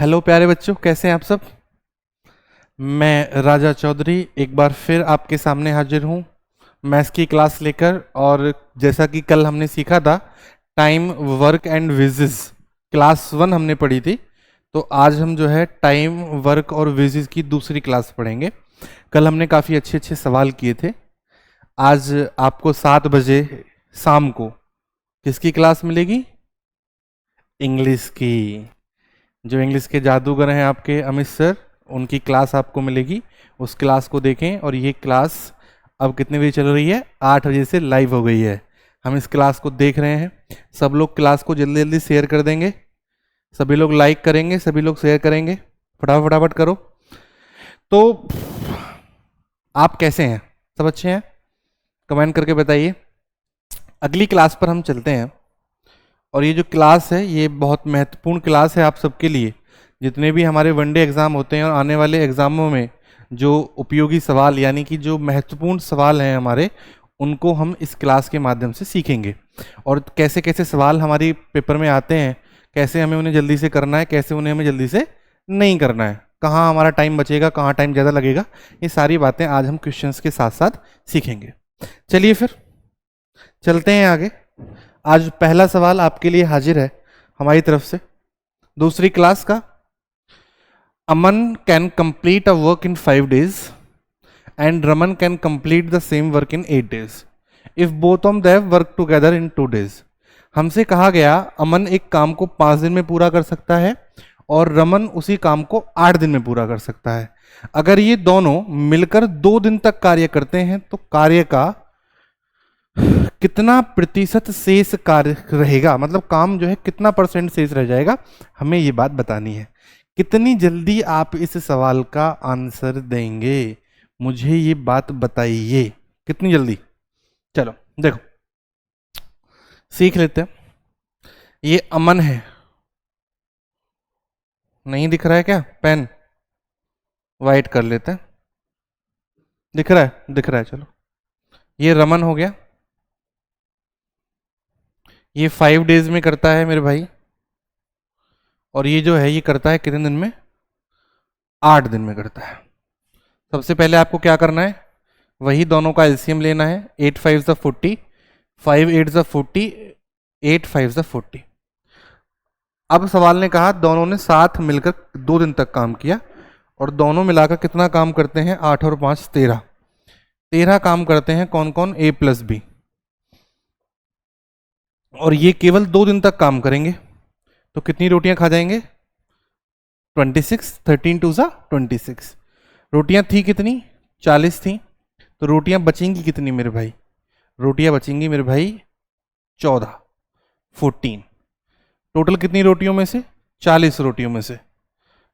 Hello प्यारे बच्चों, कैसे हैं आप सब। मैं राजा चौधरी एक बार फिर आपके सामने हाजिर हूँ मैथ्स की क्लास लेकर। और जैसा कि कल हमने सीखा था time, work and wages, class 1 हमने पढ़ी थी, तो आज हम जो है टाइम, वर्क और विजेस की दूसरी क्लास पढ़ेंगे। कल हमने काफ़ी अच्छे अच्छे सवाल किए थे। आज आपको 7 बजे शाम को किसकी क्लास मिलेगी? इंग्लिश की। जो इंग्लिश के जादूगर हैं आपके अमित सर, उनकी क्लास आपको मिलेगी। उस क्लास को देखें। और ये क्लास अब कितने बजे चल रही है? 8 बजे से लाइव हो गई है। हम इस क्लास को देख रहे हैं। सब लोग क्लास को जल्दी जल्दी शेयर कर देंगे, सभी लोग लाइक करेंगे, सभी लोग शेयर करेंगे। फटाफट फटाफट करो। तो आप कैसे हैं? सब अच्छे हैं? कमेंट करके बताइए। अगली क्लास पर हम चलते हैं। और ये जो क्लास है ये बहुत महत्वपूर्ण क्लास है आप सबके लिए। जितने भी हमारे वनडे एग्ज़ाम होते हैं और आने वाले एग्ज़ामों में जो उपयोगी सवाल यानी कि जो महत्वपूर्ण सवाल हैं हमारे, उनको हम इस क्लास के माध्यम से सीखेंगे। और कैसे कैसे सवाल हमारी पेपर में आते हैं, कैसे हमें उन्हें जल्दी से करना है, कैसे उन्हें हमें जल्दी से नहीं करना है, कहाँ हमारा टाइम बचेगा, कहाँ टाइम ज़्यादा लगेगा, ये सारी बातें आज हम क्वेश्चंस के साथ साथ सीखेंगे। चलिए फिर चलते हैं आगे। आज पहला सवाल आपके लिए हाजिर है हमारी तरफ से, दूसरी क्लास का। Aman can complete a work in 5 days and Raman can complete the same work in 8 days if both of them work together in 2 days। हमसे कहा गया अमन एक काम को 5 दिन में पूरा कर सकता है और रमन उसी काम को 8 दिन में पूरा कर सकता है। अगर ये दोनों मिलकर 2 दिन तक कार्य करते हैं तो कार्य का कितना प्रतिशत शेष कार्य रहेगा, मतलब काम जो है कितना परसेंट शेष रह जाएगा, हमें ये बात बतानी है। कितनी जल्दी आप इस सवाल का आंसर देंगे, मुझे ये बात बताइए, कितनी जल्दी। चलो देखो सीख लेते हैं। ये अमन है, नहीं दिख रहा है क्या? पेन वाइट कर लेते हैं। दिख रहा है? दिख रहा है। चलो ये रमन हो गया। ये 5 days में करता है मेरे भाई, और ये जो है ये करता है कितने दिन में? 8 दिन में करता है। सबसे पहले आपको क्या करना है, वही दोनों का एलसीएम लेना है। 8 5 40, 5 8 40, 8 5 40। अब सवाल ने कहा दोनों ने साथ मिलकर 2 दिन तक काम किया, और दोनों मिलाकर कितना काम करते हैं? 8 और 5 13। 13 काम करते हैं। कौन कौन? A + B। और ये केवल 2 दिन तक काम करेंगे, तो कितनी रोटियां खा जाएंगे? 26। 13 2 26। रोटियां थी कितनी? 40 थी। तो रोटियां बचेंगी कितनी मेरे भाई? रोटियां बचेंगी मेरे भाई 14, 14। टोटल कितनी रोटियों में से? 40 रोटियों में से।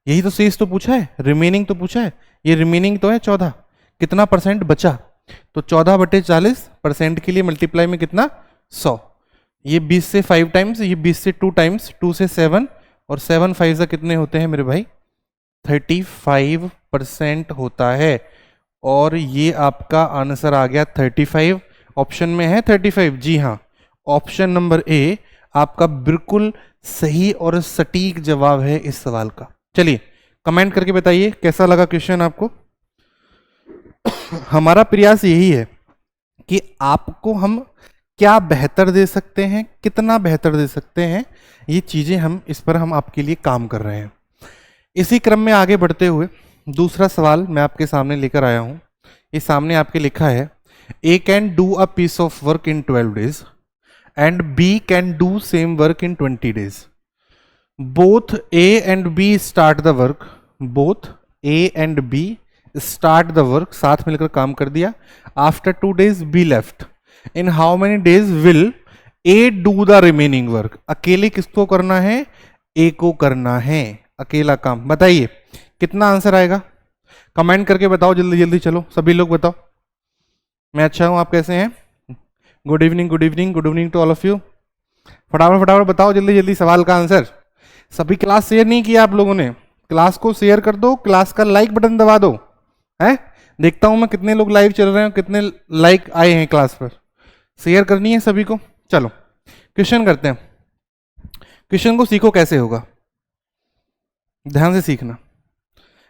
यही तो शेष तो पूछा है, रिमेनिंग तो पूछा है। ये रिमेनिंग तो है 14। कितना परसेंट बचा? तो 14/40% के लिए मल्टीप्लाई में कितना? 100। ये 20 से 5 टाइम्स, ये 20 से 2 टाइम्स, 2 से 7, और 7 5 कितने होते हैं मेरे भाई? 35% होता है। और ये आपका आंसर आ गया 35। ऑप्शन में है 35। जी हाँ, ऑप्शन नंबर ए आपका बिल्कुल सही और सटीक जवाब है इस सवाल का। चलिए कमेंट करके बताइए कैसा लगा क्वेश्चन आपको। हमारा प्रयास यही है कि आपको हम क्या बेहतर दे सकते हैं, कितना बेहतर दे सकते हैं, ये चीजें इस पर हम आपके लिए काम कर रहे हैं। इसी क्रम में आगे बढ़ते हुए दूसरा सवाल मैं आपके सामने लेकर आया हूं। ये सामने आपके लिखा है A can do a piece of work in 12 days and B can do same work in 20 days। Both A and B start the work. Both A and B start the work, साथ मिलकर काम कर दिया। After 2 days B left. In how many days will A do the remaining work. अकेले किसको करना है? A को करना है अकेला काम। बताइए कितना आंसर आएगा? कमेंट करके बताओ जल्दी जल्दी। चलो सभी लोग बताओ। मैं अच्छा हूं, आप कैसे हैं? Good evening, good evening, good evening to all of you. फटाफट फटाफट बताओ जल्दी जल्दी सवाल का आंसर। सभी क्लास शेयर नहीं किया आप लोगों ने, क्लास को शेयर कर दो, क्लास का लाइक बटन दबा दो। है देखता हूं मैं कितने लोग लाइव चल रहे हैं, कितने लाइक आए हैं क्लास पर। शेयर करनी है सभी को। चलो क्वेश्चन करते हैं। क्वेश्चन को सीखो कैसे होगा। ध्यान से सीखना।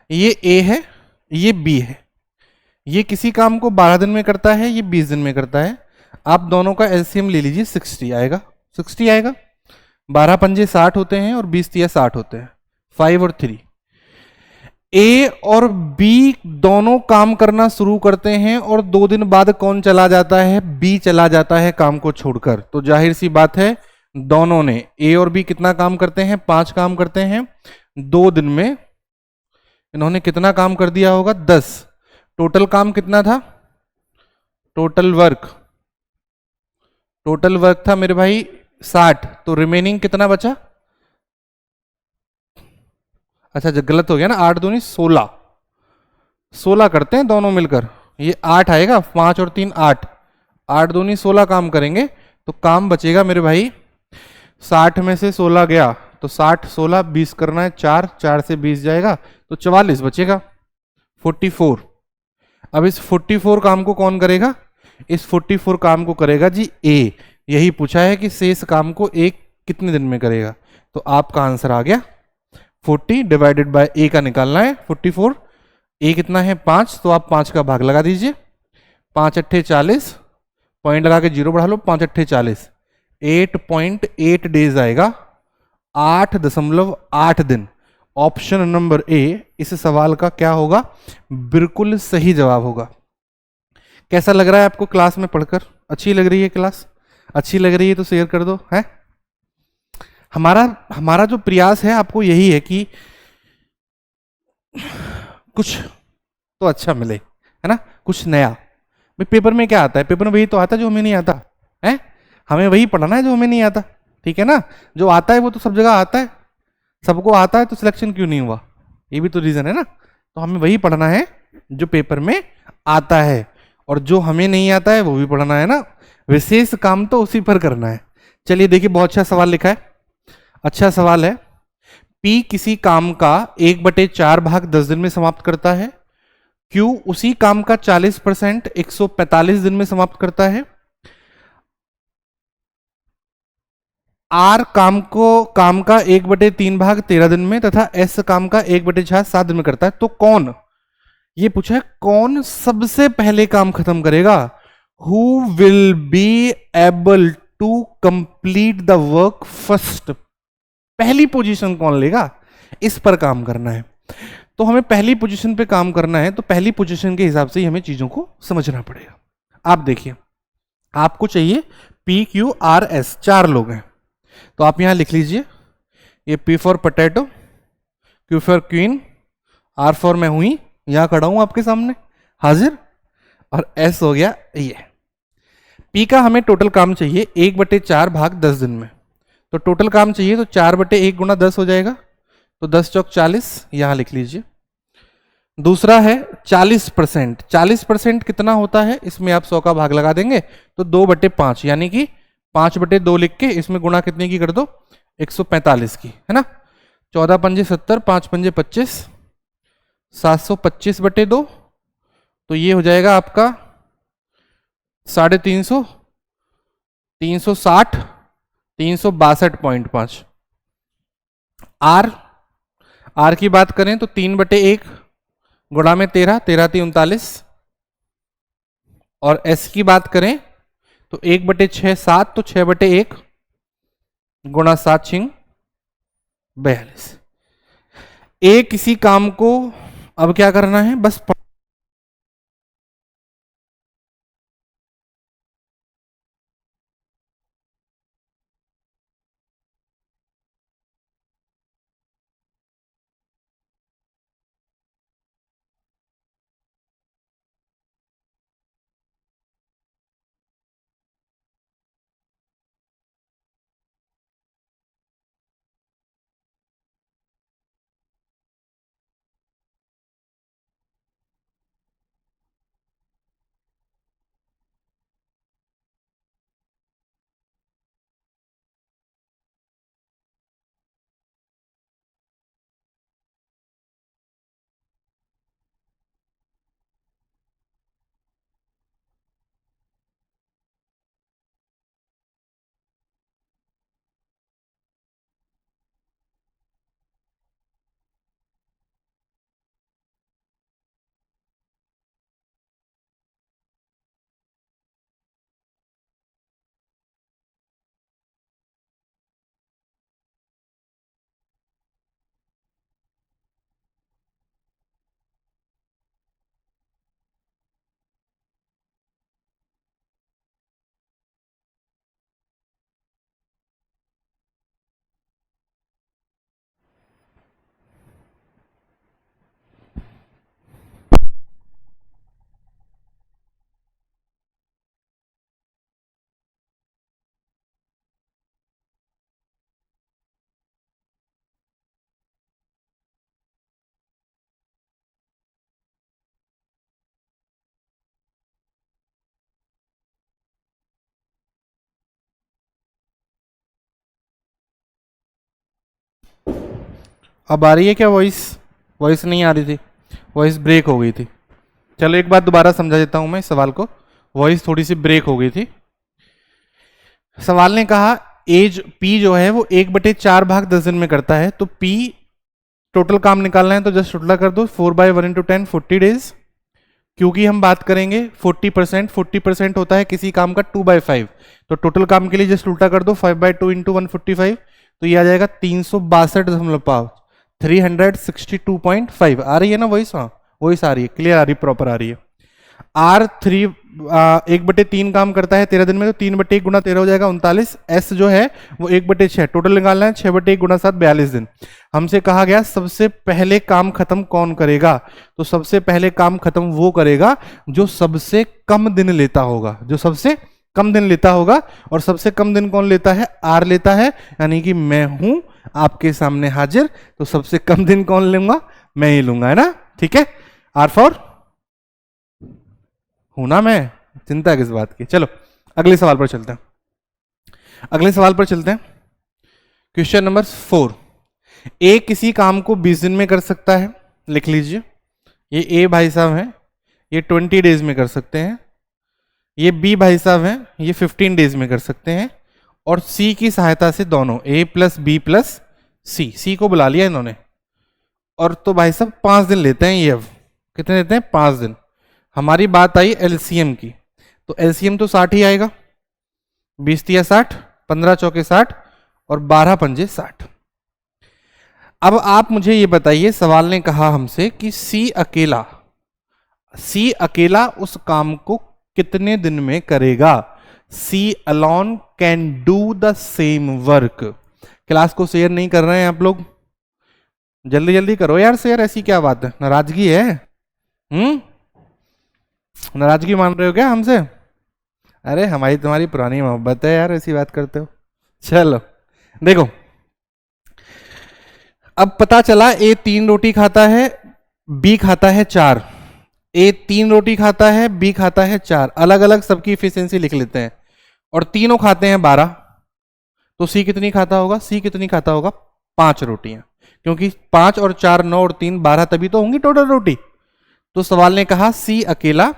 ये ए है, ये बी है। ये किसी काम को 12 दिन में करता है, ये 20 दिन में करता है। आप दोनों का एलसीएम ले लीजिए, 60 आएगा। 60 आएगा। 12 पंजे 60 होते हैं और 20 तिया 60 होते हैं। 5 और 3। ए और बी दोनों काम करना शुरू करते हैं और 2 दिन बाद कौन चला जाता है? बी चला जाता है काम को छोड़कर। तो जाहिर सी बात है दोनों ने, ए और बी कितना काम करते हैं? 5 काम करते हैं। 2 दिन में इन्होंने कितना काम कर दिया होगा? 10। टोटल काम कितना था? टोटल वर्क, टोटल वर्क था मेरे भाई 60। तो रिमेनिंग कितना बचा? अच्छा जब गलत हो गया ना, 8 दूनी 16। 16 करते हैं दोनों मिलकर, ये 8 आएगा। 5 और 3 8। 8 दूनी 16 काम करेंगे तो काम बचेगा मेरे भाई 60 में से 16 गया तो 60 16 20 करना है, 4 4 से 20 जाएगा तो 44 बचेगा। 44। अब इस 44 काम को कौन करेगा? इस 44 काम को करेगा जी ए। यही पूछा है कि शेष काम को ए कितने दिन में करेगा। तो आपका आंसर आ गया 40 डिवाइडेड बाय ए का निकालना है 44। ए कितना है? 5। तो आप 5 का भाग लगा दीजिए। 5 अट्ठे 40, पॉइंट लगा के 0 बढ़ा लो। 5 अट्ठे 40, 8.8 डेज आएगा। 8.8 दिन। ऑप्शन नंबर ए इस सवाल का क्या होगा? बिल्कुल सही जवाब होगा। कैसा लग रहा है आपको क्लास में पढ़कर? अच्छी लग रही है क्लास? अच्छी लग रही है तो शेयर कर दो है। हमारा हमारा जो प्रयास है आपको यही है कि कुछ तो अच्छा मिले, है ना, कुछ नया। भाई पेपर में क्या आता है? पेपर में वही तो आता है जो हमें नहीं आता है। हमें वही पढ़ना है जो हमें नहीं आता, ठीक है ना। जो आता है वो तो सब जगह आता है, सबको आता है, तो सिलेक्शन क्यों नहीं हुआ? ये भी तो रीजन है ना। तो हमें वही पढ़ना है जो पेपर में आता है, और जो हमें नहीं आता है वो भी पढ़ना है ना। विशेष काम तो उसी पर करना है। चलिए देखिए, बहुत अच्छा सवाल लिखा है। अच्छा सवाल है। पी किसी काम का 1/4 भाग 10 दिन में समाप्त करता है। क्यू उसी काम का 40% 145 दिन में समाप्त करता है। आर काम का 1/3 भाग 13 दिन में तथा एस काम का 1/6 7 दिन में करता है। तो कौन, ये पूछा है कौन सबसे पहले काम खत्म करेगा? Who will be able to complete the work first. पहली पोजीशन कौन लेगा, इस पर काम करना है। तो हमें पहली पोजीशन पे काम करना है, तो पहली पोजीशन के हिसाब से ही हमें चीजों को समझना पड़ेगा। आप देखिए, आपको चाहिए पी क्यू आर एस, 4 लोग हैं। तो आप यहां लिख लीजिए, ये P for potato, Q for queen, R for मैं हुई, यहां खड़ा हूं आपके सामने हाजिर, और एस हो गया ये। पी का हमें टोटल काम चाहिए 1/4 भाग 10 दिन में। तो टोटल काम चाहिए तो 4/1 गुणा 10 हो जाएगा। तो 10 चौक 40, यहां लिख लीजिए। दूसरा है 40%। 40% कितना होता है? इसमें आप 100 का भाग लगा देंगे तो 2/5, यानी कि 5/2 लिख के इसमें गुणा कितने की कर दो? 145 की, है ना। 14 पंजे 70, 5 पंजे 25, 725/2। तो ये हो जाएगा आपका 350, 360, 362.5। आर, आर की बात करें तो 3/1 गुणा में 13, 13 3 39। और एस की बात करें तो 1/6 7, तो 6/1 गुणा 7 छिंग 42। ए किसी काम को अब क्या करना है? बस अब आ रही है क्या वॉइस? वॉइस नहीं आ रही थी, वॉइस ब्रेक हो गई थी। चलो एक बार दोबारा समझा देता हूं मैं इस सवाल को, वॉइस थोड़ी सी ब्रेक हो गई थी। सवाल ने कहा एज पी जो है वो 1/4 भाग 10 दिन में करता है, तो पी टोटल काम निकालना है तो जस्ट उल्टा कर दो, 4/1 × 10 40 डेज। क्योंकि हम बात करेंगे 40% होता है किसी काम का 2/5, तो टोटल काम के लिए जस्ट उल्टा कर दो 5/2 × 145, तो ये आ जाएगा 362.5, 362.5। आ रही है ना वॉइस? हाँ वॉइस आ रही है, क्लियर आ रही, प्रॉपर आ रही है। R3 1/3 काम करता है 13 दिन में, तो 3/1 × 13 हो जाएगा 39। S जो है वो 1/6, टोटल निकालना है 6/1 × 7 42 दिन। हमसे कहा गया सबसे पहले काम खत्म कौन करेगा, तो सबसे पहले काम खत्म वो करेगा जो सबसे कम दिन लेता होगा, जो सबसे कम दिन लेता होगा। और सबसे कम दिन कौन लेता है? R लेता है, यानी कि मैं हूं आपके सामने हाजिर, तो सबसे कम दिन कौन लूंगा? मैं ही लूंगा, है ना? ठीक है, R फॉर हूं ना मैं, चिंता किस बात की। चलो अगले सवाल पर चलते हैं, अगले सवाल पर चलते हैं। Question number 4। ए किसी काम को 20 दिन में कर सकता है, लिख लीजिए। ये ए भाई साहब हैं, ये 20 डेज में कर सकते हैं। ये बी भाई साहब हैं, ये 15 डेज में कर सकते हैं। और सी की सहायता से दोनों ए प्लस बी प्लस सी, सी को बुला लिया इन्होंने, और तो भाई साहब 5 दिन लेते हैं ये। अब कितने लेते हैं? 5 दिन। हमारी बात आई एलसीएम की, तो एलसीएम तो 60 ही आएगा, 20 × 60, 15 × 4 60 और 12 × 5 60। अब आप मुझे ये बताइए, सवाल ने कहा हमसे कि सी अकेला उस काम को कितने दिन में करेगा? C alone can do the same work. Class को शेयर नहीं कर रहे हैं आप लोग? जल्दी जल्दी करो यार शेयर, ऐसी क्या बात है, नाराजगी है? नाराजगी मान रहे हो क्या हमसे? अरे हमारी तुम्हारी पुरानी मोहब्बत है यार, ऐसी बात करते हो। चलो देखो, अब पता चला ए 3 रोटी खाता है, बी खाता है 4। ए 3 रोटी खाता है, बी खाता है 4, अलग अलग सबकी इफिशियंसी लिख लेते हैं। और तीनों खाते हैं 12, तो सी कितनी खाता होगा? सी कितनी खाता होगा? 5 रोटियां, क्योंकि 5 और 4 9 और 3 12, तभी तो होंगी टोटल रोटी। तो सवाल ने कहा सी अकेला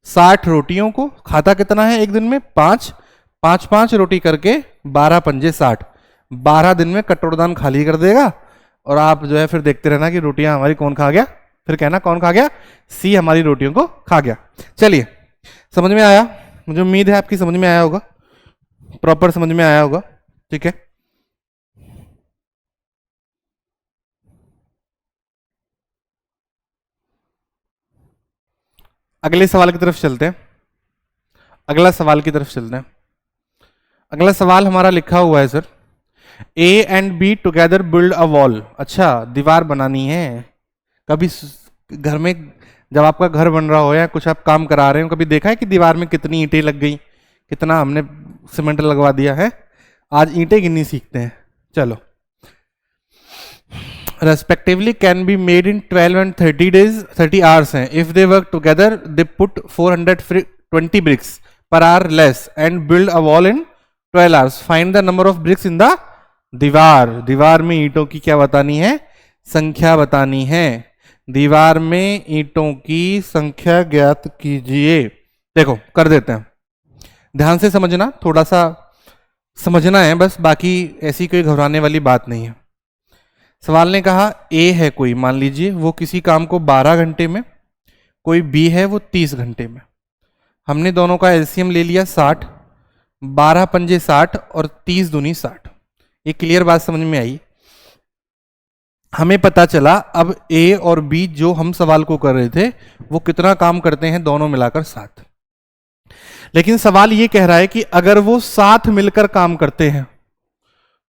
60 रोटियों को खाता कितना है एक दिन में? 5, 5 5 रोटी करके 12 × 5 60, 12 दिन में कटोरदान खाली कर देगा। और आप जो है फिर देखते रहना कि रोटियां हमारी कौन खा गया, फिर कहना कौन खा गया? सी हमारी रोटियों को खा गया। चलिए, समझ में आया? मुझे उम्मीद है आपकी समझ में आया होगा, प्रॉपर समझ में आया होगा। ठीक है, अगले सवाल की तरफ चलते हैं, अगला सवाल की तरफ चलते हैं। अगला सवाल हमारा लिखा हुआ है sir, A and B together build a wall. अच्छा, दीवार बनानी है। कभी घर में जब आपका घर बन रहा हो या कुछ आप काम करा रहे हो, कभी देखा है कि दीवार में कितनी ईंटें लग गई, कितना हमने सीमेंट लगवा दिया है? आज ईंटें गिननी सीखते हैं। चलो, respectively can be made in 12 and 30 days, 30 hours हैं। If they work together they put 420 bricks per hour less and build a wall in 12 hours. Find the number of bricks in the दीवार। दीवार में ईंटों की क्या बतानी है? संख्या बतानी है। दीवार में ईंटों की संख्या ज्ञात कीजिए। देखो कर देते हैं, ध्यान से समझना, थोड़ा सा समझना है बस, बाकी ऐसी कोई घबराने वाली बात नहीं है। सवाल ने कहा ए है कोई, मान लीजिए वो किसी काम को 12 घंटे में, कोई बी है वो 30 घंटे में। हमने दोनों का एलसीएम ले लिया 60, 12 × 5 60 और 30 दूनी 60। ये क्लियर बात समझ में आई? हमें पता चला अब ए और बी जो हम सवाल को कर रहे थे वो कितना काम करते हैं, दोनों मिलाकर 7। लेकिन सवाल ये कह रहा है कि अगर वो साथ मिलकर काम करते हैं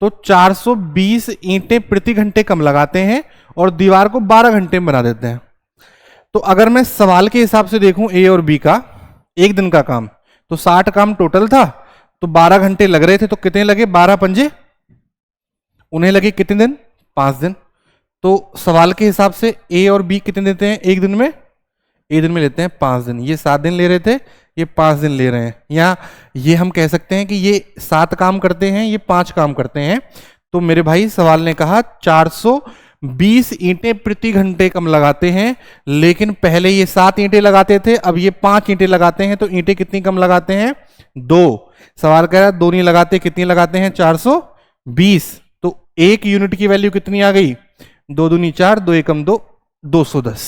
तो 420 ईंटें प्रति घंटे कम लगाते हैं और दीवार को 12 घंटे में बना देते हैं। तो अगर मैं सवाल के हिसाब से देखूं ए और बी का एक दिन का काम, तो 60 काम टोटल था, तो 12 घंटे लग रहे थे, तो कितने लगे? 12 × 5 उन्हें लगे कितने दिन? 5 दिन। तो सवाल के हिसाब से ए और बी कितने देते हैं एक दिन में? एक दिन में लेते हैं 5 दिन। ये 7 दिन ले रहे थे, ये 5 दिन ले रहे हैं। या ये हम कह सकते हैं कि ये 7 काम करते हैं, ये 5 काम करते हैं। तो मेरे भाई सवाल ने कहा 20 ईंटें प्रति घंटे कम लगाते हैं, लेकिन पहले ये 7 ईंटें लगाते थे, अब ये 5 ईंटें लगाते हैं, तो ईंटें कितनी कम लगाते हैं? 2। सवाल कह रहा है 2 नहीं लगाते, कितनी लगाते हैं? 420। तो 1 यूनिट की वैल्यू कितनी आ गई? 2 दूनी 4, 2 एकम 2, 210।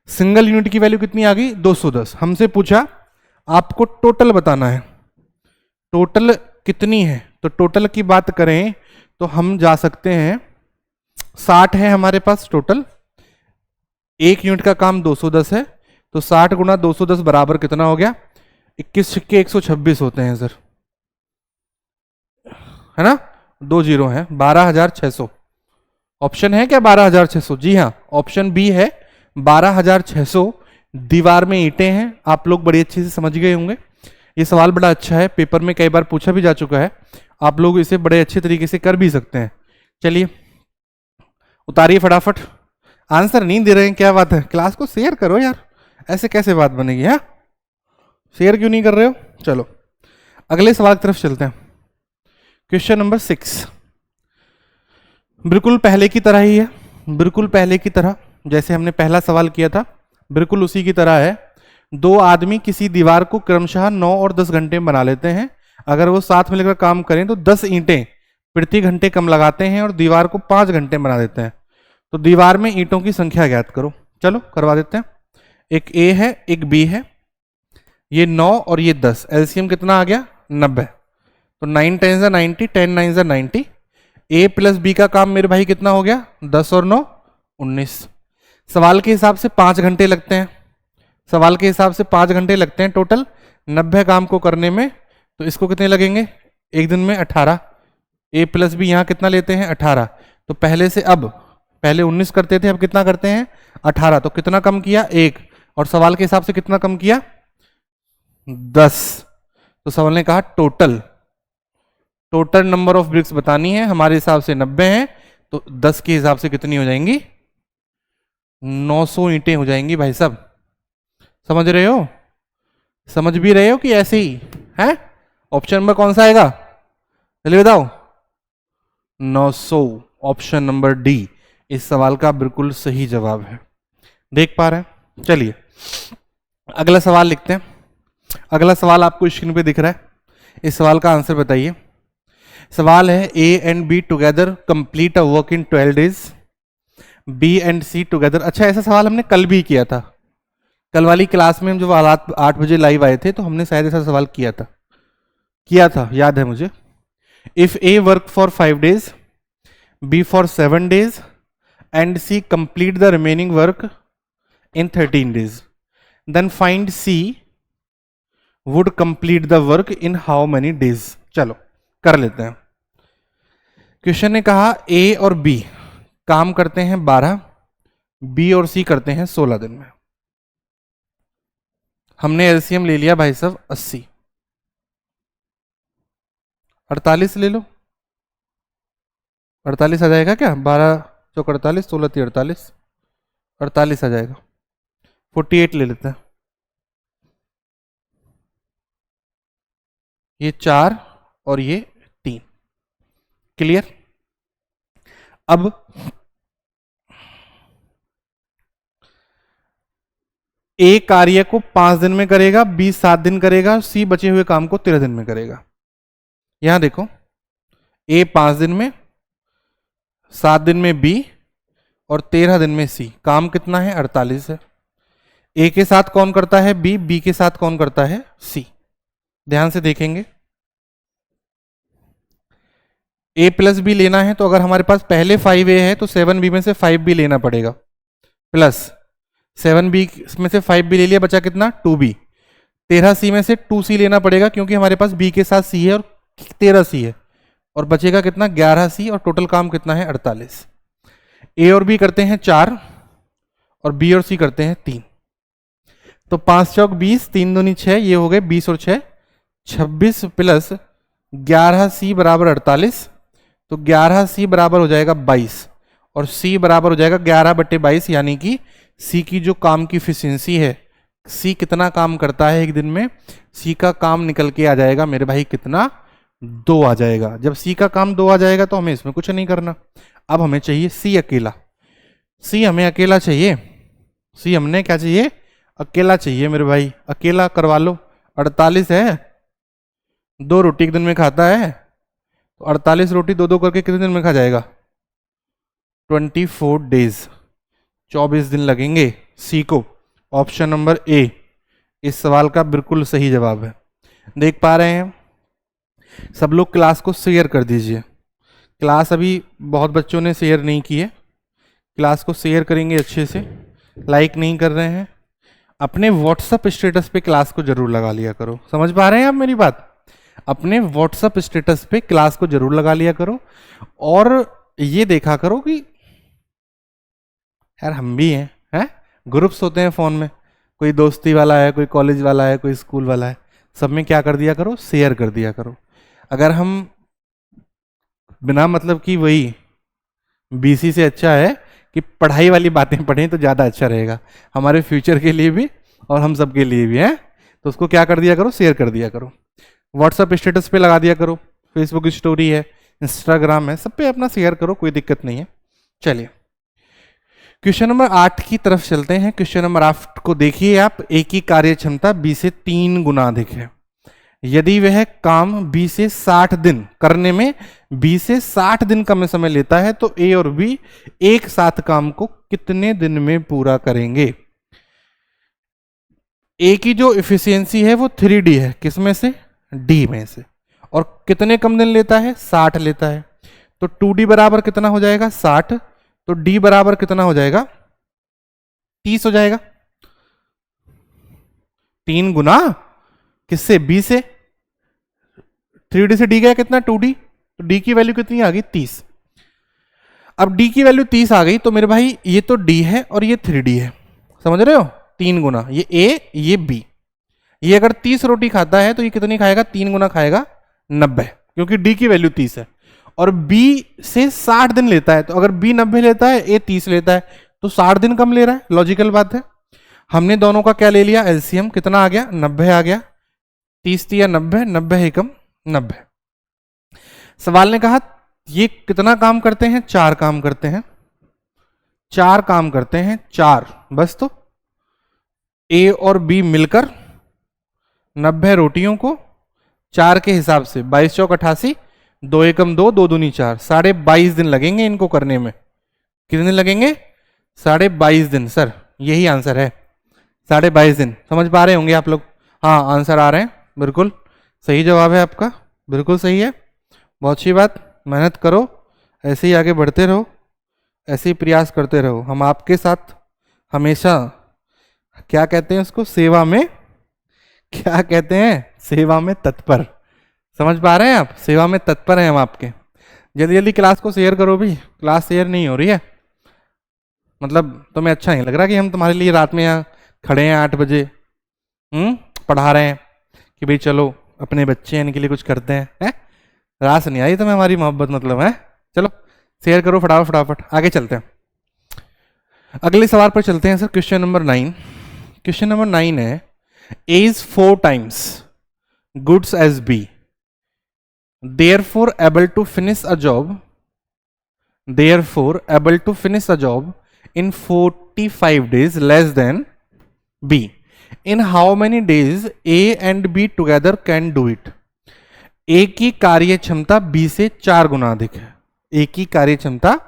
सिंगल यूनिट की वैल्यू कितनी आ गई? 210। हमसे पूछा आपको टोटल बताना है, टोटल कितनी है? तो टोटल की बात करें तो हम जा सकते हैं, 60 है हमारे पास टोटल, 1 यूनिट का काम 210 है, तो 60 गुना 210 बराबर कितना हो गया? 21 सिक्के 126 होते हैं सर, है ना? 2 जीरो है, 12,600। ऑप्शन है क्या 12,600? जी हाँ, ऑप्शन बी है 12,600। दीवार में ईंटें हैं, आप लोग बड़ी अच्छे से समझ गए होंगे। ये सवाल बड़ा अच्छा है, पेपर में कई बार पूछा भी जा चुका है, आप लोग इसे बड़े अच्छे तरीके से कर भी सकते हैं। चलिए उतारिए फटाफट। आंसर नहीं दे रहे हैं, क्या बात है? क्लास को शेयर करो यार, ऐसे कैसे बात बनेगी? है शेयर क्यों नहीं कर रहे हो? चलो अगले सवाल की तरफ चलते हैं। क्वेश्चन नंबर 6 बिल्कुल पहले की तरह ही है, बिल्कुल पहले की तरह जैसे हमने पहला सवाल किया था, बिल्कुल उसी की तरह है। 2 आदमी किसी दीवार को क्रमशः 9 और 10 घंटे में बना लेते हैं। अगर वो साथ में लेकर काम करें तो 10 ईंटें प्रति घंटे कम लगाते हैं और दीवार को 5 घंटे में बना देते हैं। तो दीवार में ईंटों की संख्या ज्ञात करो। चलो करवा देते हैं। एक ए है, एक बी है, ये 9 और ये 10, एलसीएम कितना आ गया? 90। तो 9 10 90, 10 9 90। ए प्लस बी का काम मेरे भाई कितना हो गया? 10 और 9 19। सवाल के हिसाब से 5 घंटे लगते हैं, सवाल के हिसाब से 5 घंटे लगते हैं टोटल 90 काम को करने में। तो इसको कितने लगेंगे? एक दिन में 18। ए प्लस बी यहाँ कितना लेते हैं? 18। तो पहले से अब, पहले 19 करते थे, अब कितना करते हैं? 18। तो कितना कम किया? 1। और सवाल के हिसाब से कितना कम किया? 10। तो सवाल ने कहा total, total number of BRICS बतानी है, हमारे हिसाब से 90 है, तो 10 के हिसाब से कितनी हो जाएंगी? 900 ईंटें हो जाएंगी भाई साहब। समझ रहे हो? समझ भी रहे हो कि ऐसे ही है? ऑप्शन नंबर कौन सा आएगा? चलिए बताओ। 900 ऑप्शन नंबर डी इस सवाल का बिल्कुल सही जवाब है। देख पा रहे हैं? चलिए अगला सवाल लिखते हैं। अगला सवाल आपको स्क्रीन पे दिख रहा है, इस सवाल का आंसर बताइए। सवाल है A and B together complete a work in 12 days, B and C together. अच्छा, ऐसा सवाल हमने कल भी किया था, कल वाली क्लास में हम जब 8 बजे लाइव आए थे तो हमने शायद ऐसा सवाल किया था, याद है मुझे। If A work for 5 days, B for 7 days and C complete the remaining work in 13 days, then find C would complete the work in how many days. चलो कर लेते हैं। क्वेश्चन ने कहा ए और बी काम करते हैं 12, बी और सी करते हैं 16 दिन में। हमने एलसीएम ले लिया भाई साहब 80, 48 ले लो। 48 आ जाएगा क्या? 12 चौक 48, 16 3 48, 48 आ जाएगा। 48 ले लेते हैं। ये 4 और ये 3। क्लियर? अब ए कार्य को 5 दिन में करेगा, बी 7 दिन करेगा, सी बचे हुए काम को 13 दिन में करेगा। यहां देखो, ए 5 दिन में, 7 दिन में बी और 13 दिन में सी। काम कितना है? 48 है। ए के साथ कौन करता है? बी, बी के साथ कौन करता है? सी। ध्यान से देखेंगे, ए प्लस बी लेना है तो अगर हमारे पास पहले 5 ए है तो 7 बी में से 5 बी लेना पड़ेगा, प्लस 7 बी में से 5 बी ले लिया, बचा कितना? 2 बी। 13 सी में से 2 सी लेना पड़ेगा क्योंकि हमारे पास बी के साथ सी है और 13 सी है, और बचेगा कितना? 11 सी, और टोटल काम कितना है? 48। ए और बी करते हैं 4 और बी और सी करते हैं 3। तो 5 चौक 20, 3 दूनी 6, ये हो गए 20 और 6 26 प्लस 11 सी बराबर 48। तो 11 सी बराबर हो जाएगा 22 और सी बराबर हो जाएगा 11/22, यानी कि सी की जो काम की एफिशिएंसी है, सी कितना काम करता है एक दिन में, सी का काम निकल के आ जाएगा मेरे भाई कितना? 2 आ जाएगा। जब सी का काम 2 आ जाएगा तो हमें इसमें कुछ नहीं करना। अब हमें चाहिए सी अकेला, सी हमें अकेला चाहिए, सी हमने क्या चाहिए, अकेला चाहिए मेरे भाई, अकेला करवा लो। 48 है, 2 रोटी एक दिन में खाता है, तो 48 रोटी 2-2 करके कितने दिन में खा जाएगा, 24 डेज, 24 दिन लगेंगे। सी को, ऑप्शन नंबर ए इस सवाल का बिल्कुल सही जवाब है। देख पा रहे हैं सब लोग, क्लास को शेयर कर दीजिए। क्लास अभी बहुत बच्चों ने शेयर नहीं की है, क्लास को शेयर करेंगे अच्छे से। लाइक नहीं कर रहे हैं, अपने व्हाट्सएप स्टेटस पे क्लास को जरूर लगा लिया करो। समझ पा रहे हैं आप मेरी बात, अपने व्हाट्सएप स्टेटस पे क्लास को जरूर लगा लिया करो। और ये देखा करो कि यार हम भी हैं, ग्रुप्स होते हैं फ़ोन में, कोई दोस्ती वाला है, कोई कॉलेज वाला है, कोई स्कूल वाला है, सब में क्या कर दिया करो, शेयर कर दिया करो। अगर हम बिना मतलब कि वही बीसी से अच्छा है कि पढ़ाई वाली बातें पढ़ें तो ज़्यादा अच्छा रहेगा हमारे फ्यूचर के लिए भी और हम सब के लिए भी, है तो उसको क्या कर दिया करो, शेयर कर दिया करो। व्हाट्सएप स्टेटस पे लगा दिया करो, फेसबुक स्टोरी है, इंस्टाग्राम है, सब पे अपना शेयर करो, कोई दिक्कत नहीं है। चलिए क्वेश्चन नंबर 8 की तरफ चलते हैं। क्वेश्चन नंबर 8 को देखिए आप, ए की कार्य क्षमता बी से 3 गुना अधिक है। यदि वह काम बी से 60 दिन करने में बी से 60 दिन कम समय लेता है तो ए और बी एक साथ काम को कितने दिन में पूरा करेंगे। ए की जो इफिशियंसी है वो 3D है, किसमें से, डी में से, और कितने कम दिन लेता है, 60 लेता है। तो 2D बराबर कितना हो जाएगा, 60, तो डी बराबर कितना हो जाएगा, 30 हो जाएगा। 3 गुना किससे, बी से, 3D से डी गया कितना, 2D, तो डी की वैल्यू कितनी आ गई, 30। अब डी की वैल्यू 30 आ गई तो मेरे भाई ये तो डी है और ये 3D है, समझ रहे हो, 3 गुना, ये ए ये बी। ये अगर 30 रोटी खाता है तो ये कितनी खाएगा, 3 गुना खाएगा, 90, क्योंकि डी की वैल्यू 30 है। और बी से 60 दिन लेता है, तो अगर बी 90 लेता है, ए 30 लेता है, तो 60 दिन कम ले रहा है, लॉजिकल बात है। हमने दोनों का क्या ले लिया, एलसीएम, कितना आ गया, 90 आ गया, 30 दिया 90, 90 एकम 90। सवाल ने कहा ये कितना काम करते हैं, 4 काम करते हैं, 4 काम करते हैं, 4 बस। तो ए और बी मिलकर 90 रोटियों को 4 के हिसाब से 22 चौक 88, 2 एकम 2, 2 दूनी 4, 22.5 दिन लगेंगे इनको करने में। कितने दिन लगेंगे, 22.5 दिन। सर यही आंसर है, 22.5 दिन। समझ पा रहे होंगे आप लोग, हाँ आंसर आ रहे हैं, बिल्कुल सही जवाब है आपका, बिल्कुल सही है, बहुत अच्छी बात। मेहनत करो, ऐसे ही आगे बढ़ते रहो, ऐसे ही प्रयास करते रहो, हम आपके साथ हमेशा, क्या कहते हैं उसको, सेवा में, क्या कहते हैं, सेवा में तत्पर। समझ पा रहे हैं आप, सेवा में तत्पर हैं हम आपके। जल्दी जल्दी क्लास को शेयर करो भी, क्लास शेयर नहीं हो रही है, मतलब तुम्हें अच्छा नहीं लग रहा कि हम तुम्हारे लिए रात में यहाँ खड़े हैं 8 बजे पढ़ा रहे हैं कि भाई चलो अपने बच्चे हैं इनके लिए कुछ करते हैं, रास नहीं आई तुम्हें हमारी मोहब्बत, मतलब है। चलो शेयर करो फटाफट फटाफट, आगे चलते हैं, अगले सवाल पर चलते हैं sir. Question number 9, question number 9 है, A is 4 times goods as B, therefore able to finish a job, therefore able to finish a job in 45 days less than B. In how many days A and B together can do it? A की कार्य क्षमता B से 4 गुना अधिक है, A की कार्य क्षमता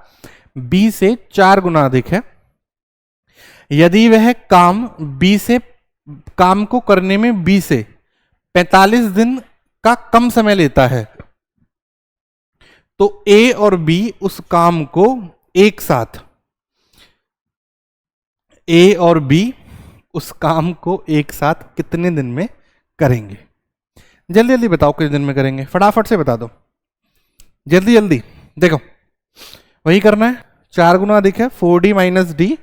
B से 4 गुना अधिक है। यदि वह काम को करने में B से 45 दिन का कम समय लेता है तो A और B उस काम को एक साथ, A और B उस काम को एक साथ कितने दिन में करेंगे। जल्दी जल्दी बताओ कितने दिन में करेंगे, फटाफट से बता दो, जल्दी जल्दी। देखो वही करना है, 4 गुना अधिक है, 4D माइनस डी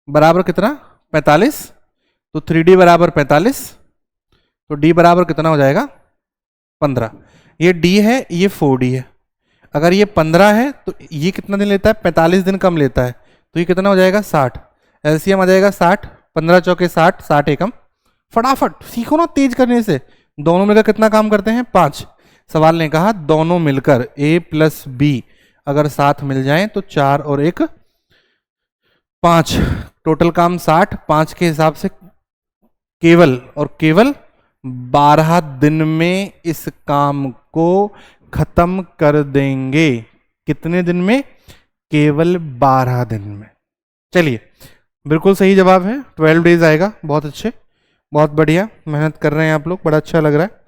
बराबर कितना, 45, तो 3D बराबर 45, तो D बराबर कितना हो जाएगा, 15। ये D है, ये 4D है, अगर ये 15 है तो ये कितना दिन लेता है, 45 दिन कम लेता है, तो ये कितना हो जाएगा, 60। एलसीएम आ जाएगा 60, 15 चौके 60, 60 एकम। फटाफट सीखो ना तेज करने से, दोनों मिलकर कितना काम करते हैं, 5। सवाल ने कहा दोनों मिलकर A प्लस बी अगर 7 मिल जाएं तो 4 और 1 5, टोटल काम 60, 5 के हिसाब से केवल और केवल 12 दिन में इस काम को खत्म कर देंगे। कितने दिन में? केवल 12 दिन में। चलिए, बिल्कुल सही जवाब है, 12 डेज आएगा। बहुत अच्छे, बहुत बढ़िया, मेहनत कर रहे हैं आप लोग, बड़ा अच्छा लग रहा है।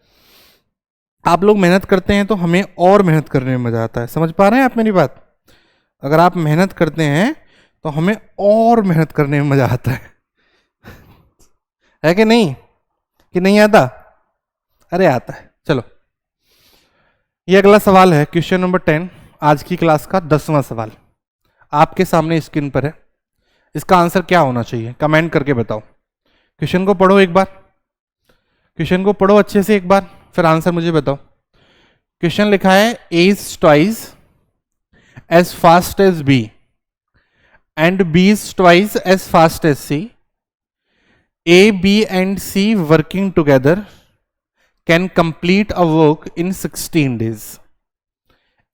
आप लोग मेहनत करते हैं तो हमें और मेहनत करने में मजा आता है। समझ पा रहे हैं आप मेरी बात? अगर आप मेहनत करते हैं तो हमें और मेहनत करने में मजा आता है कि नहीं? कि नहीं आता? अरे आता है। चलो, ये अगला सवाल है, क्वेश्चन नंबर 10, आज की क्लास का 10वां सवाल आपके सामने स्क्रीन पर है। इसका आंसर क्या होना चाहिए? कमेंट करके बताओ। क्वेश्चन को पढ़ो एक बार, क्वेश्चन को पढ़ो अच्छे से एक बार, फिर आंसर मुझे बताओ। क्वेश्चन लिखा है A is twice as fast as B and B is twice as fast as C. A, B and C working together can complete a work in 16 days.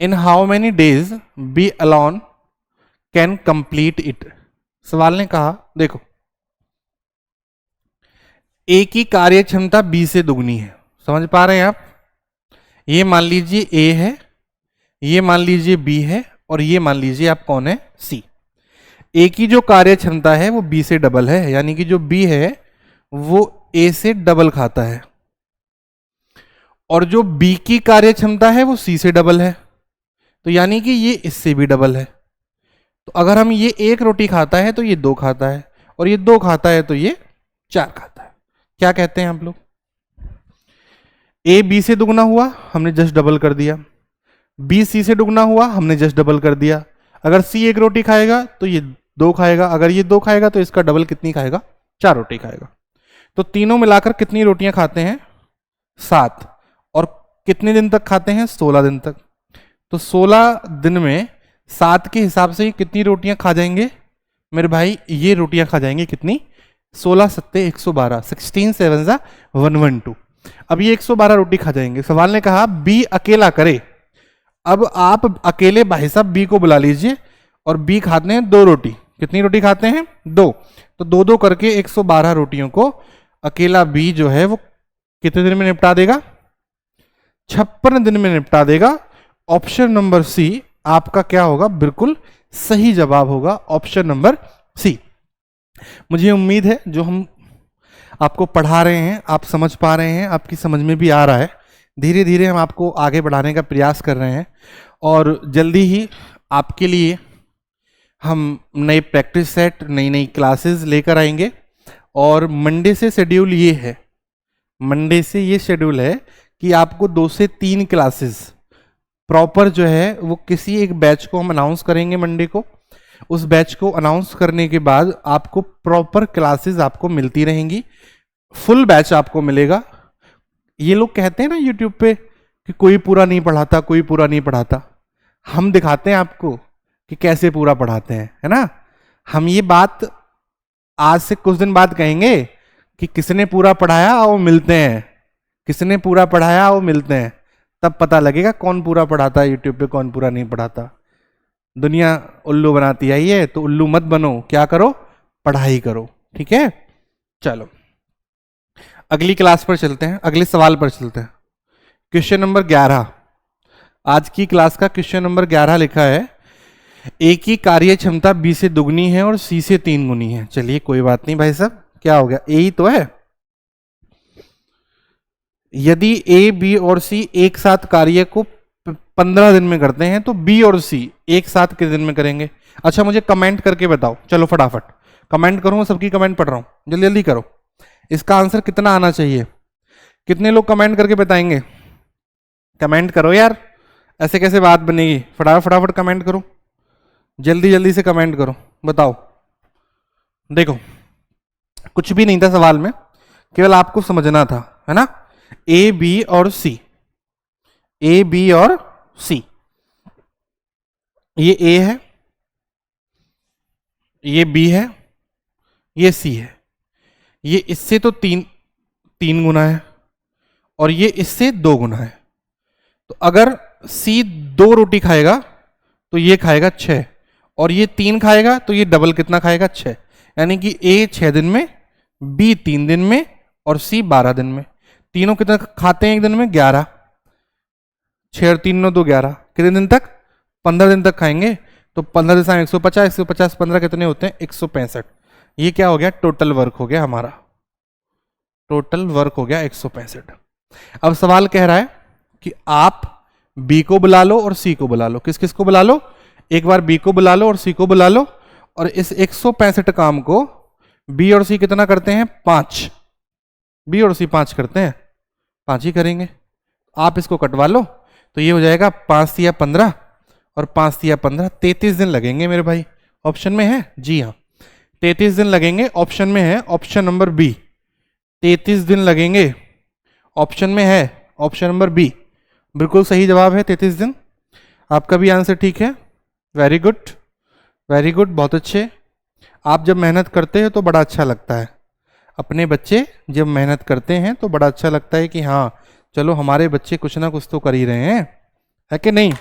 In how many days B alone can complete it? सवाल ने कहा, देखो, A की कार्य क्षमता B से दुगनी है। समझ पा रहे हैं आप? ये मान लीजिए A है, ये मान लीजिए B है, और ये मान लीजिए आप कौन है? C। A की जो कार्य क्षमता है वो B से डबल है, यानी कि जो B है वो A से डबल खाता है, और जो B की कार्य क्षमता है वो C से डबल है, तो यानी कि ये इससे भी डबल है। तो अगर हम ये 1 रोटी खाता है तो ये 2 खाता है, और ये 2 खाता है तो ये 4 खाता है। क्या कहते हैं आप लोग? A B से दुगना हुआ, हमने जस्ट डबल कर दिया। B C से दुगना हुआ, हमने जस्ट डबल कर दिया। अगर C 1 रोटी खाएगा तो ये 2 खाएगा, अगर ये 2 खाएगा तो इसका डबल कितनी खाएगा? 4 रोटी खाएगा। तो तीनों मिलाकर कितनी रोटियां खाते हैं? 7। और कितने दिन तक खाते हैं? 16 दिन तक। तो 16 दिन में 7 के हिसाब से कितनी रोटियां खा जाएंगे मेरे भाई? ये रोटियां खा जाएंगे कितनी? 16 सत्ते 112, 16 7 112। अब ये 112 रोटी खा जाएंगे। सवाल ने कहा बी अकेला करे। अब आप अकेले भाई साहब बी को बुला लीजिए, और बी खाते हैं 2 रोटी। कितनी रोटी खाते हैं? 2। तो 2-2 करके 112 रोटियों को अकेला बी जो है वो कितने दिन में निपटा देगा? 56 दिन में निपटा देगा। ऑप्शन नंबर सी आपका क्या होगा? बिल्कुल सही जवाब होगा, ऑप्शन नंबर सी। मुझे उम्मीद है जो हम आपको पढ़ा रहे हैं आप समझ पा रहे हैं, आपकी समझ में भी आ रहा है। धीरे धीरे हम आपको आगे बढ़ाने का प्रयास कर रहे हैं, और जल्दी ही आपके लिए हम नए प्रैक्टिस सेट, नई नई क्लासेस लेकर आएंगे। और मंडे से शेड्यूल ये है, मंडे से ये शेड्यूल है कि आपको 2 से 3 क्लासेस प्रॉपर जो है वो किसी एक बैच को हम अनाउंस करेंगे मंडे को। उस बैच को अनाउंस करने के बाद आपको प्रॉपर क्लासेस आपको मिलती रहेंगी, फुल बैच आपको मिलेगा। ये लोग कहते हैं ना यूट्यूब पे कि कोई पूरा नहीं पढ़ाता, कोई पूरा नहीं पढ़ाता। हम दिखाते हैं आपको कि कैसे पूरा पढ़ाते हैं, है ना। हम ये बात आज से कुछ दिन बाद कहेंगे कि किसने पूरा पढ़ाया वो मिलते हैं, किसने पूरा पढ़ाया वो मिलते हैं। तब पता लगेगा कौन पूरा पढ़ाता है यूट्यूब पे, कौन पूरा नहीं पढ़ाता। दुनिया उल्लू बनाती है ये, तो उल्लू मत बनो, क्या करो? पढ़ाई करो, ठीक है। चलो अगली क्लास पर चलते हैं, अगले सवाल पर चलते हैं। क्वेश्चन नंबर 11, आज की क्लास का क्वेश्चन नंबर 11 लिखा है ए की कार्य क्षमता बी से दुगनी है और सी से 3 गुनी है। चलिए कोई बात नहीं भाई साहब, क्या हो गया? ए ही तो है। यदि ए बी और सी एक साथ कार्य को 15 दिन में करते हैं तो बी और सी एक साथ कितने दिन में करेंगे? अच्छा मुझे कमेंट करके बताओ, चलो फटाफट कमेंट करो, सबकी कमेंट पढ़ रहा हूं, जल्दी जल्दी करो। इसका आंसर कितना आना चाहिए? कितने लोग कमेंट करके बताएंगे? कमेंट करो यार, ऐसे कैसे बात बनेगी? फटाफट फटाफट कमेंट करो, जल्दी जल्दी से कमेंट करो, बताओ। देखो कुछ भी नहीं था सवाल में, केवल आपको समझना था, है ना। ए बी और सी, ए बी और सी, ये ए है, ये बी है, ये सी है। ये इससे तो 3 गुना है और ये इससे 2 गुना है। तो अगर सी 2 रोटी खाएगा तो ये खाएगा 6, और ये 3 खाएगा तो ये डबल कितना खाएगा 6, यानी कि ए 6 दिन में, बी 3 दिन में और सी 12 दिन में। तीनों कितना खाते हैं एक दिन में? 11। 6 और 3 9 2 11। कितने दिन तक? 15 दिन तक खाएंगे। तो 15 दिशा 150, 150 15 कितने होते हैं? 165। ये क्या हो गया? टोटल वर्क हो गया हमारा, टोटल वर्क हो गया 165। अब सवाल कह रहा है कि आप बी को बुला लो और सी को बुला लो। किस किस को बुला लो? एक बार बी को बुला लो और सी को बुला लो, और इस 165 काम को बी और सी कितना करते हैं? 5। बी और सी 5 करते हैं, 5 ही करेंगे। आप इसको कटवा लो तो ये हो जाएगा 5 या 15 और 5 या 15, 33 दिन लगेंगे मेरे भाई। ऑप्शन में है? जी हाँ, 33 दिन लगेंगे, ऑप्शन में है, ऑप्शन नंबर बी। 33 दिन लगेंगे, ऑप्शन में है, ऑप्शन नंबर बी बिल्कुल सही जवाब है, 33 दिन। आपका भी आंसर ठीक है, वेरी गुड, वेरी गुड, बहुत अच्छे। आप जब मेहनत करते हो तो बड़ा अच्छा लगता है, अपने बच्चे जब मेहनत करते हैं तो बड़ा अच्छा लगता है कि हाँ चलो हमारे बच्चे कुछ ना कुछ तो कर ही रहे हैं, है कि नहीं।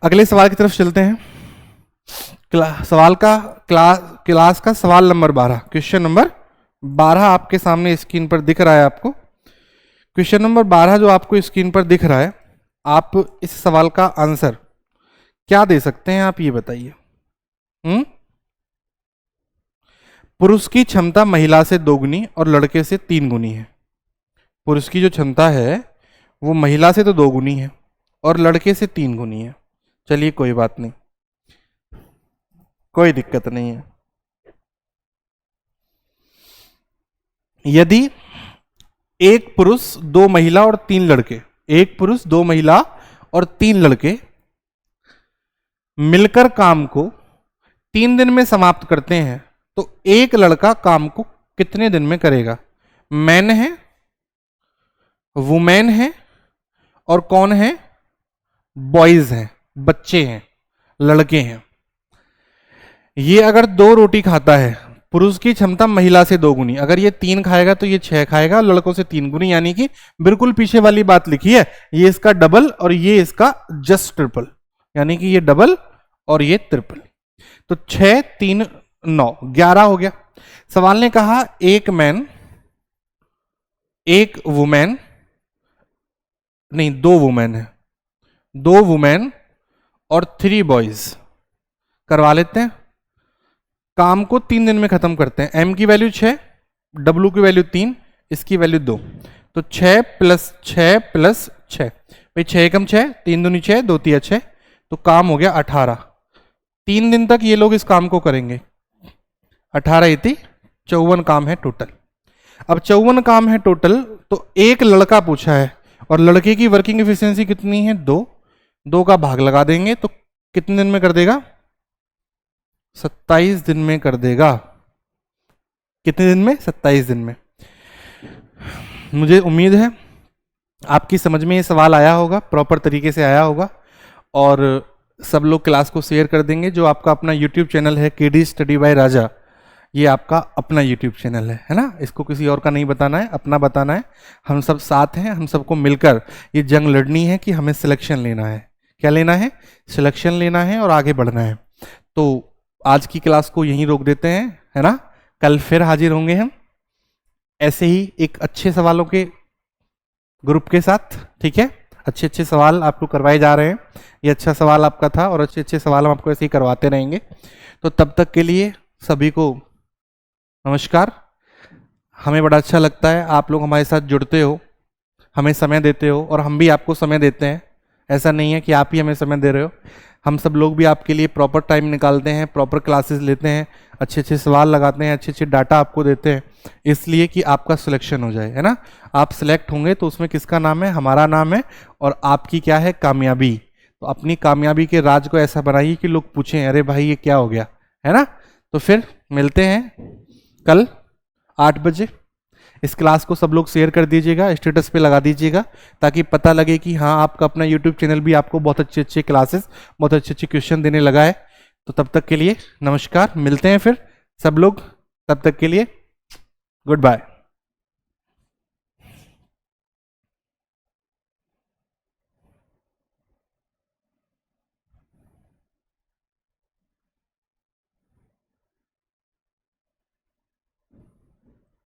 अगले सवाल की तरफ चलते हैं। क्लास का सवाल नंबर 12, क्वेश्चन नंबर 12 आपके सामने स्क्रीन पर दिख रहा है आपको। क्वेश्चन नंबर 12 जो आपको स्क्रीन पर दिख रहा है, आप इस सवाल का आंसर क्या दे सकते हैं? आप ये बताइए। पुरुष की क्षमता महिला से 2 गुनी और लड़के से 3 गुनी है। पुरुष की जो क्षमता है वो महिला से तो 2 गुनी है और लड़के से 3 गुनी है। चलिए कोई बात नहीं, कोई दिक्कत नहीं है। यदि एक पुरुष 2 महिला और 3 लड़के, एक पुरुष 2 महिला और 3 लड़के मिलकर काम को 3 दिन में समाप्त करते हैं तो एक लड़का काम को कितने दिन में करेगा? मैन है, वुमेन है और कौन है? बॉयज हैं, बच्चे हैं, लड़के हैं। ये अगर 2 रोटी खाता है, पुरुष की क्षमता महिला से 2 गुनी, अगर ये 3 खाएगा तो ये 6 खाएगा, लड़कों से 3 गुनी, यानी कि बिल्कुल पीछे वाली बात लिखी है, ये इसका डबल और ये इसका जस्ट ट्रिपल, यानी कि ये डबल और ये ट्रिपल। तो 6 3 9 11 हो गया। सवाल ने कहा एक मैन, एक वुमेन, नहीं 2 वुमेन है, 2 वुमेन और 3 बॉयज करवा लेते हैं। काम को 3 दिन में खत्म करते हैं। एम की वैल्यू 6, डब्ल्यू की वैल्यू 3, इसकी वैल्यू 2, तो 6 + 6 + 6, भाई 6 कम 6, 3 दूनी 6, 2 तिया 6, तो काम हो गया 18। 3 दिन तक ये लोग इस काम को करेंगे। 18 इति 54 काम है टोटल। अब 54 काम है टोटल, तो एक लड़का पूछा है और लड़के की वर्किंग एफिशिएंसी कितनी है? 2, 2 का भाग लगा देंगे तो कितने दिन में कर देगा? 27 दिन में कर देगा। कितने दिन में? 27 दिन में। मुझे उम्मीद है आपकी समझ में ये सवाल आया होगा, प्रॉपर तरीके से आया होगा, और सब लोग क्लास को शेयर कर देंगे। जो आपका अपना यूट्यूब चैनल है केडी स्टडी बाय राजा, ये आपका अपना यूट्यूब चैनल है ना, इसको किसी और का नहीं बताना है, अपना बताना है। हम सब साथ हैं, हम सबको मिलकर ये जंग लड़नी है कि हमें सिलेक्शन लेना है। क्या लेना है? सिलेक्शन लेना है और आगे बढ़ना है। तो आज की क्लास को यहीं रोक देते हैं, है ना। कल फिर हाजिर होंगे हम ऐसे ही एक अच्छे सवालों के ग्रुप के साथ, ठीक है। अच्छे अच्छे सवाल आपको करवाए जा रहे हैं, ये अच्छा सवाल आपका था और अच्छे अच्छे सवाल हम आपको ऐसे ही करवाते रहेंगे। तो तब तक के लिए सभी को नमस्कार। हमें बड़ा अच्छा लगता है आप लोग हमारे साथ जुड़ते हो, हमें समय देते हो और हम भी आपको समय देते हैं। ऐसा नहीं है कि आप ही हमें समय दे रहे हो, हम सब लोग भी आपके लिए प्रॉपर टाइम निकालते हैं, प्रॉपर क्लासेस लेते हैं, अच्छे अच्छे सवाल लगाते हैं, अच्छे अच्छे डाटा आपको देते हैं, इसलिए कि आपका सिलेक्शन हो जाए, है ना। आप सिलेक्ट होंगे तो उसमें किसका नाम है? हमारा नाम है, और आपकी क्या है? कामयाबी। तो अपनी कामयाबी के राज को ऐसा बनाइए कि लोग पूछें अरे भाई ये क्या हो गया, है ना। तो फिर मिलते हैं कल 8 बजे। इस क्लास को सब लोग शेयर कर दीजिएगा, स्टेटस पे लगा दीजिएगा, ताकि पता लगे कि हाँ आपका अपना यूट्यूब चैनल भी आपको बहुत अच्छे अच्छे क्लासेस, बहुत अच्छे अच्छे क्वेश्चन देने लगा है। तो तब तक के लिए नमस्कार, मिलते हैं फिर सब लोग, तब तक के लिए गुड बाय।